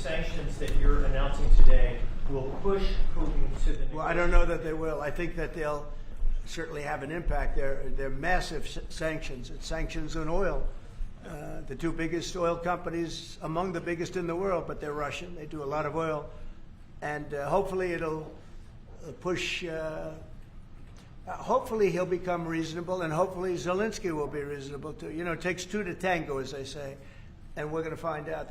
sanctions that you're announcing today will push Putin to the... Well, I don't know that they will. I think that they'll certainly have an impact. They're massive sanctions. It's sanctions on oil. The two biggest oil companies, among the biggest in the world, but they're Russian. They do a lot of oil. And hopefully it'll push... hopefully he'll become reasonable, and hopefully Zelenskyy will be reasonable too. You know, it takes two to tango, as they say, and we're going to find out.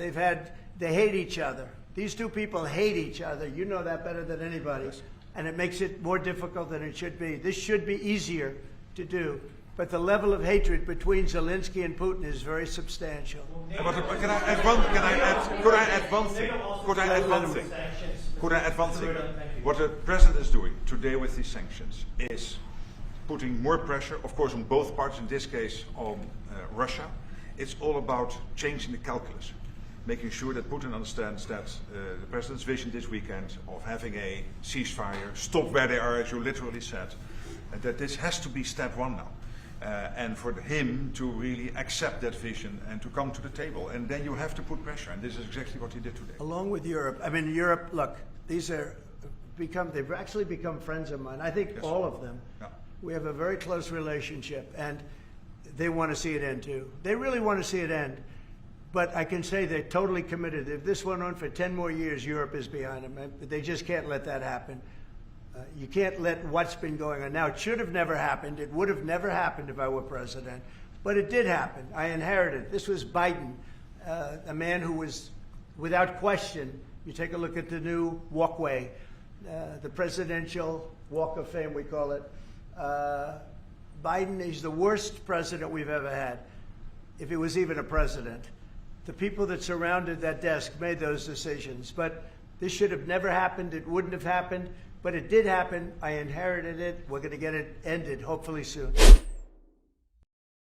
They hate each other. These two people hate each other. You know that better than anybody, and it makes it more difficult than it should be. This should be easier to do, but the level of hatred between Zelenskyy and Putin is very substantial. Could I add one thing? What the president is doing today with these sanctions is putting more pressure, of course, on both parties, in this case on Russia. It's all about changing the calculus, making sure that Putin understands that the president's vision this weekend of having a ceasefire, stop where they are, as you literally said, and that this has to be step one now. And for him to really accept that vision and to come to the table. And then you have to put pressure, and this is exactly what he did today. Along with Europe. I mean, Europe, look, they've actually become friends of mine. I think yes. All of them. Yeah. We have a very close relationship, and they want to see it end too. They really want to see it end. But I can say they're totally committed. If this went on for 10 more years, Europe is behind them. They just can't let that happen. You can't let what's been going on. Now, it should have never happened. It would have never happened if I were president. But it did happen. I inherited. This was Biden, a man who was, without question, you take a look at the new walkway, the presidential walk of fame, we call it. Biden is the worst president we've ever had, if he was even a president. The people that surrounded that desk made those decisions. But this should have never happened. It wouldn't have happened. But it did happen. I inherited it. We're going to get it ended, hopefully soon.